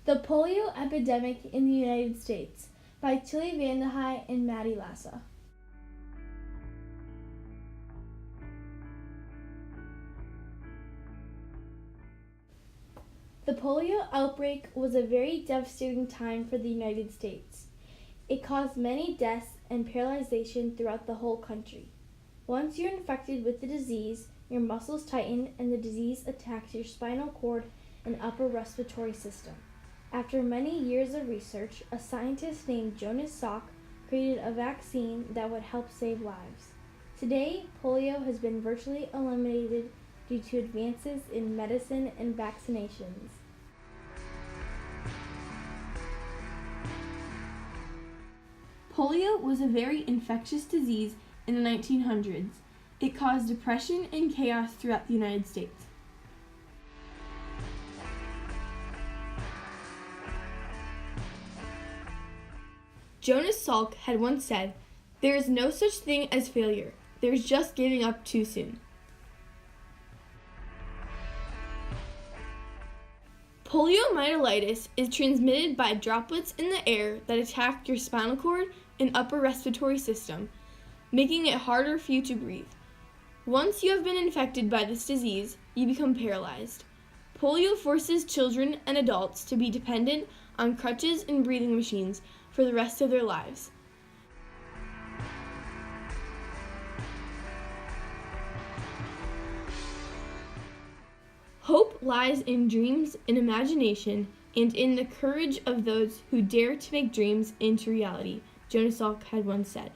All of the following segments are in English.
The Polio Epidemic in the United States by Tilly Vandehei and Maddie Lassa. The polio outbreak was a very devastating time for the United States. It caused many deaths and paralyzation throughout the whole country. Once you're infected with the disease, your muscles tighten and the disease attacks your spinal cord and upper respiratory system. After many years of research, a scientist named Jonas Salk created a vaccine that would help save lives. Today, polio has been virtually eliminated due to advances in medicine and vaccinations. Polio was a very infectious disease in the 1900s. It caused depression and chaos throughout the United States. Jonas Salk had once said, "There is no such thing as failure. There is just giving up too soon." Poliomyelitis is transmitted by droplets in the air that attack your spinal cord and upper respiratory system, making it harder for you to breathe. Once you have been infected by this disease, you become paralyzed. Polio forces children and adults to be dependent on crutches and breathing machines for the rest of their lives. Hope lies in dreams and imagination and in the courage of those who dare to make dreams into reality, Jonas Salk had once said.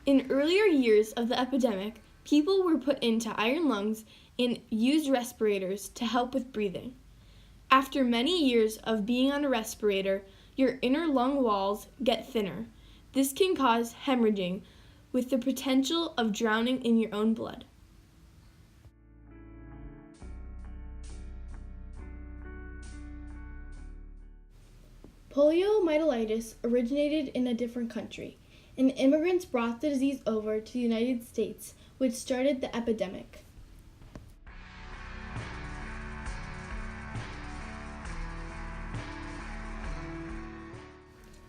In earlier years of the epidemic, people were put into iron lungs and used respirators to help with breathing. After many years of being on a respirator, your inner lung walls get thinner. This can cause hemorrhaging, with the potential of drowning in your own blood. Poliomyelitis originated in a different country, and immigrants brought the disease over to the United States, which started the epidemic.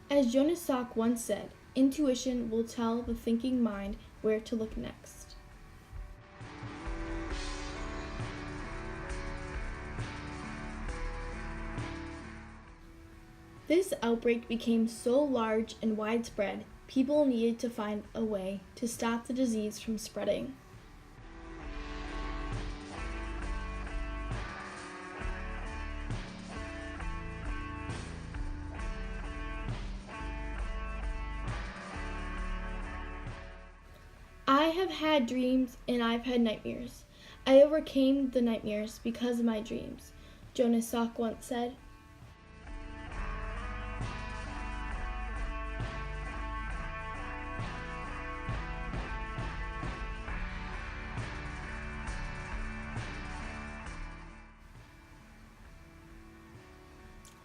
As Jonas Salk once said, intuition will tell the thinking mind where to look next. This outbreak became so large and widespread, people needed to find a way to stop the disease from spreading. I have had dreams and I've had nightmares. I overcame the nightmares because of my dreams, Jonas Salk once said.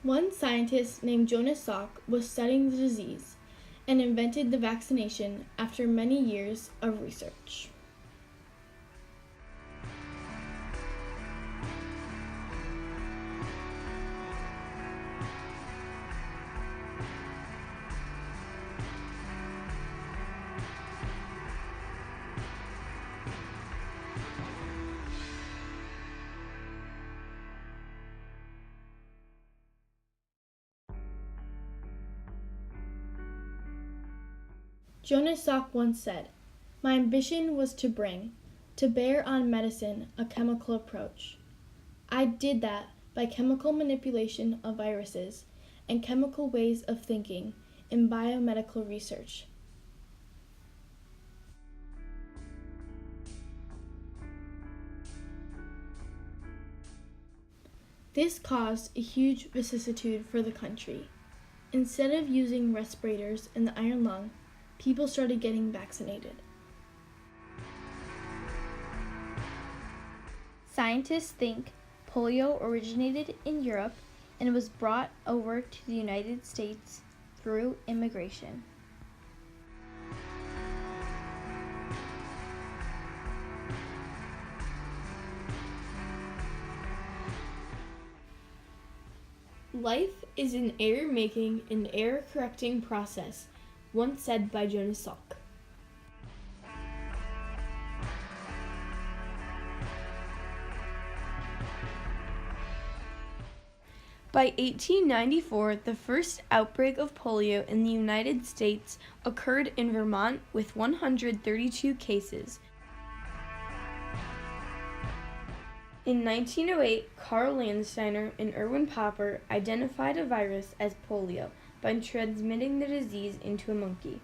One scientist named Jonas Salk was studying the disease and invented the vaccination after many years of research. Jonas Salk once said, "My ambition was to bear on medicine a chemical approach. I did that by chemical manipulation of viruses and chemical ways of thinking in biomedical research." This caused a huge vicissitude for the country. Instead of using respirators in the iron lung, people started getting vaccinated. Scientists think polio originated in Europe and was brought over to the United States through immigration. Life is an error-making and error-correcting process, once said by Jonas Salk. By 1894, the first outbreak of polio in the United States occurred in Vermont with 132 cases. In 1908, Carl Landsteiner and Erwin Popper identified a virus as polio by transmitting the disease into a monkey.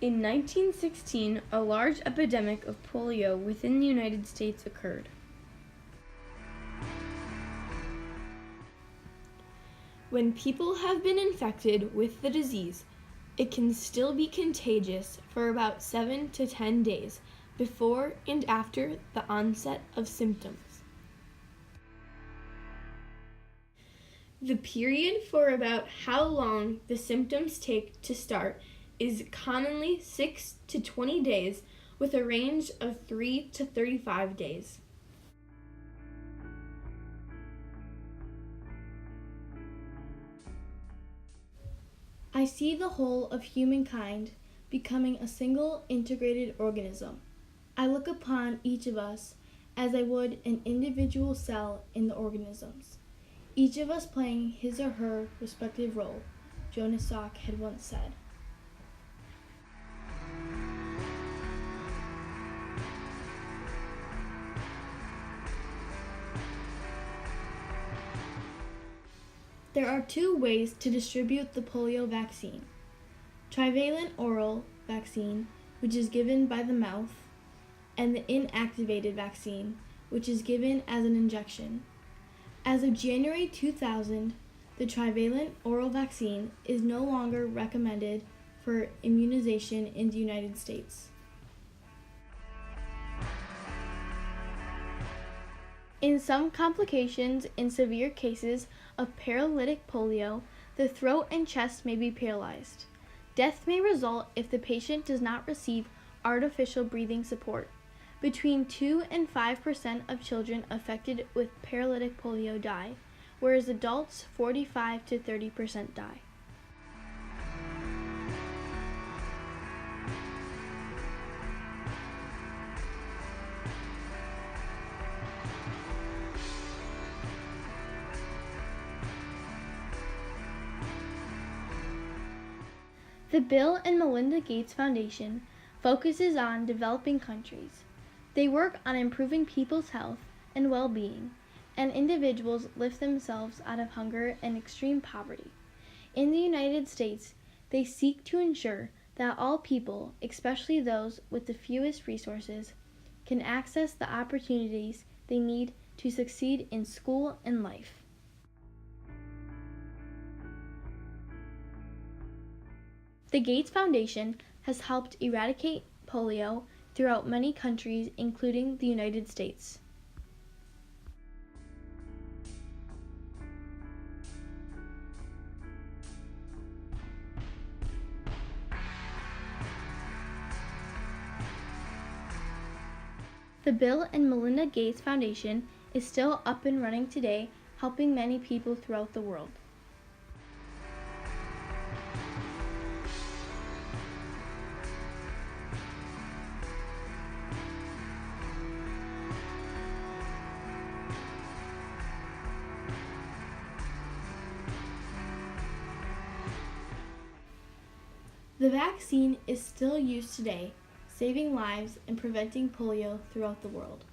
In 1916, a large epidemic of polio within the United States occurred. When people have been infected with the disease, it can still be contagious for about 7 to 10 days before and after the onset of symptoms. The period for about how long the symptoms take to start is commonly 6 to 20 days, with a range of 3 to 35 days. I see the whole of humankind becoming a single integrated organism. I look upon each of us as I would an individual cell in the organisms, each of us playing his or her respective role, Jonas Salk had once said. There are two ways to distribute the polio vaccine: trivalent oral vaccine, which is given by the mouth, and the inactivated vaccine, which is given as an injection. As of January 2000, the trivalent oral vaccine is no longer recommended for immunization in the United States. In some complications, in severe cases of paralytic polio, the throat and chest may be paralyzed. Death may result if the patient does not receive artificial breathing support. Between 2 and 5% of children affected with paralytic polio die, whereas adults 45 to 30% die. The Bill and Melinda Gates Foundation focuses on developing countries. They work on improving people's health and well-being, and individuals lift themselves out of hunger and extreme poverty. In the United States, they seek to ensure that all people, especially those with the fewest resources, can access the opportunities they need to succeed in school and life. The Gates Foundation has helped eradicate polio throughout many countries, including the United States. The Bill and Melinda Gates Foundation is still up and running today, helping many people throughout the world. The vaccine is still used today, saving lives and preventing polio throughout the world.